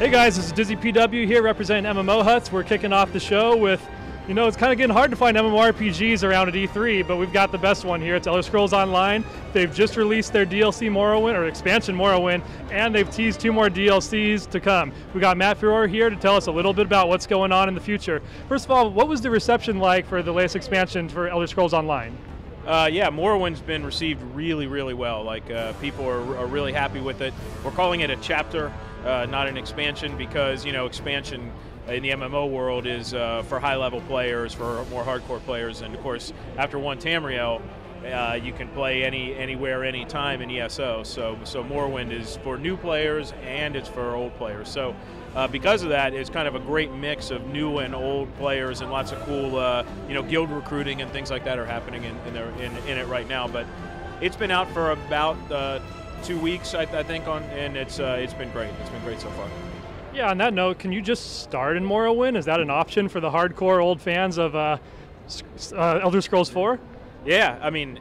Hey guys, this is DizzyPW here representing MMOHuts. We're kicking off the show with, it's kind of getting hard to find MMORPGs around at E3, but we've got the best one here. It's Elder Scrolls Online. They've just released their DLC Morrowind, or expansion Morrowind, and they've teased 2 more DLCs to come. We got Matt Firor here to tell us a little bit about what's going on in the future. First of all, what was the reception like for the latest expansion for Elder Scrolls Online? Yeah, Morrowind's been received really, really well. People are really happy with it. We're calling it a chapter, not an expansion, because expansion in the MMO world is for high-level players, for more hardcore players, and of course, after one Tamriel, you can play anywhere, anytime in ESO. So Morrowind is for new players and it's for old players. So because of that, it's kind of a great mix of new and old players, and lots of cool, guild recruiting and things like that are happening in it right now. But it's been out for about 2 weeks, I think, and it's been great. It's been great so far. Yeah, on that note, can you just start in Morrowind? Is that an option for the hardcore old fans of Elder Scrolls 4? Yeah, I mean,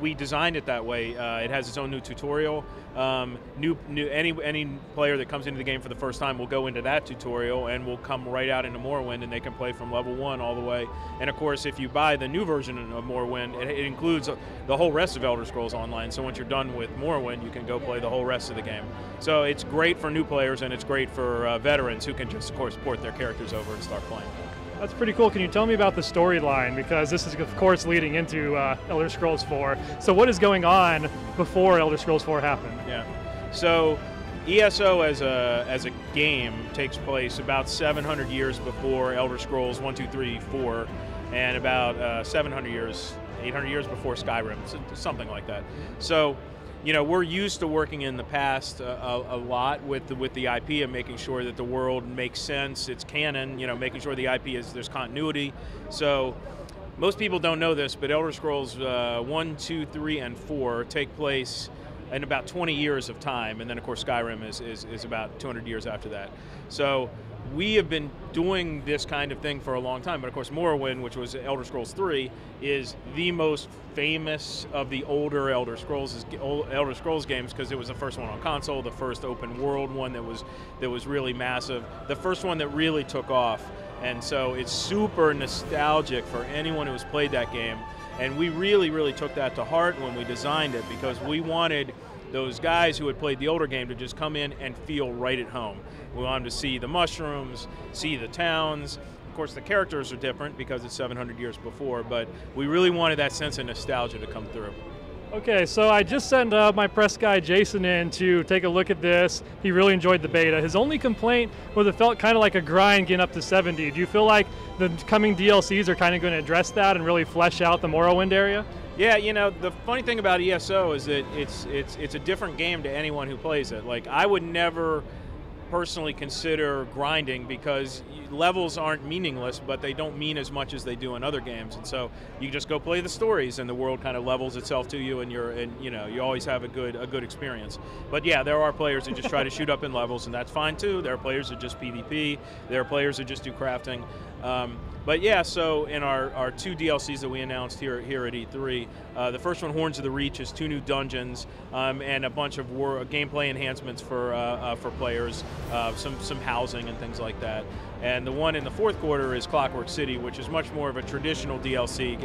we designed it that way. It has its own new tutorial. Any player that comes into the game for the first time will go into that tutorial and will come right out into Morrowind, and they can play from level 1 all the way. And of course, if you buy the new version of Morrowind, it includes the whole rest of Elder Scrolls Online. So once you're done with Morrowind, you can go play the whole rest of the game. So it's great for new players, and it's great for veterans who can just, of course, port their characters over and start playing. That's pretty cool. Can you tell me about the storyline? Because this is, of course, leading into Elder Scrolls 4. So what is going on before Elder Scrolls 4 happened? Yeah. So ESO as a game takes place about 700 years before Elder Scrolls 1, 2, 3, 4, and about 800 years before Skyrim, something like that. So, we're used to working in the past a lot with the IP and making sure that the world makes sense, it's canon, making sure the IP there's continuity. So most people don't know this, but Elder Scrolls 1, 2, 3, and 4 take place in about 20 years of time, and then of course Skyrim is about 200 years after that. So we have been doing this kind of thing for a long time, but of course Morrowind, which was Elder Scrolls 3, is the most famous of the older Elder Scrolls games, because it was the first one on console, the first open world one that was really massive, the first one that really took off, and so it's super nostalgic for anyone who's played that game. And we really, really took that to heart when we designed it, because we wanted those guys who had played the older game to just come in and feel right at home. We wanted them to see the mushrooms, see the towns. Of course, the characters are different because it's 700 years before, but we really wanted that sense of nostalgia to come through. Okay, so I just sent my press guy Jason in to take a look at this. He really enjoyed the beta. His only complaint was it felt kind of like a grind getting up to 70. Do you feel like the coming DLCs are kind of going to address that and really flesh out the Morrowind area? Yeah, the funny thing about ESO is that it's a different game to anyone who plays it. Like, I would never personally consider grinding, because levels aren't meaningless, but they don't mean as much as they do in other games. And so you just go play the stories, and the world kind of levels itself to you, and you always have a good experience. But yeah, there are players who just try to shoot up in levels, and that's fine too. There are players who just PvP. There are players who just do crafting. But yeah, so in our 2 DLCs that we announced here at E3, the first one, Horns of the Reach, is 2 new dungeons and a bunch of gameplay enhancements for players, some housing and things like that. And the one in the 4th quarter is Clockwork City, which is much more of a traditional DLC.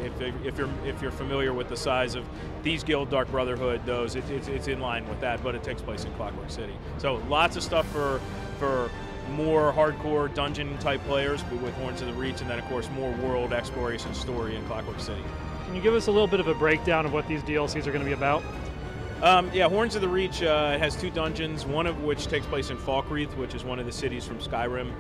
If you're familiar with the size of Thieves Guild, Dark Brotherhood, it's in line with that, but it takes place in Clockwork City. So lots of stuff for more hardcore dungeon type players, but with Horns of the Reach, and then of course more world exploration story in Clockwork City. Can you give us a little bit of a breakdown of what these DLCs are going to be about? Yeah, Horns of the Reach has 2 dungeons, one of which takes place in Falkreath, which is one of the cities from Skyrim.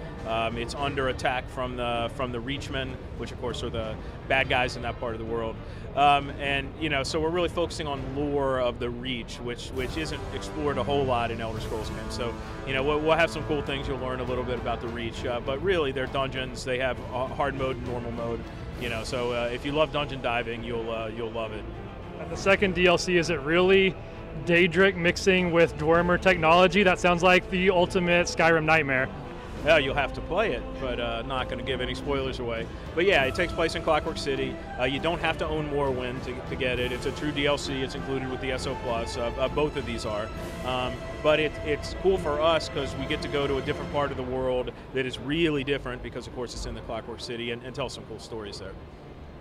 It's under attack from the Reachmen, which of course are the bad guys in that part of the world. So we're really focusing on lore of the Reach, which isn't explored a whole lot in Elder Scrolls games. So we'll have some cool things. You'll learn a little bit about the Reach, but really they're dungeons. They have hard mode and normal mode. So if you love dungeon diving, you'll love it. And the second DLC, is it really Daedric mixing with Dwemer technology? That sounds like the ultimate Skyrim nightmare. You'll have to play it, but not going to give any spoilers away. But yeah, it takes place in Clockwork City. You don't have to own Morrowind to get it. It's a true DLC. It's included with the SO Plus. Both of these are. But it's cool for us because we get to go to a different part of the world that is really different because, of course, it's in the Clockwork City and tell some cool stories there.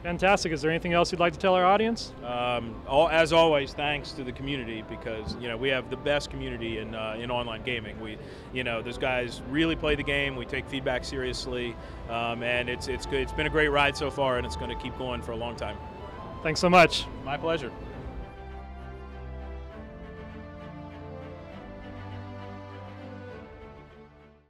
Fantastic. Is there anything else you'd like to tell our audience? As always, thanks to the community because we have the best community in online gaming. Those guys really play the game. We take feedback seriously, and it's good. It's been a great ride so far, and it's going to keep going for a long time. Thanks so much. My pleasure.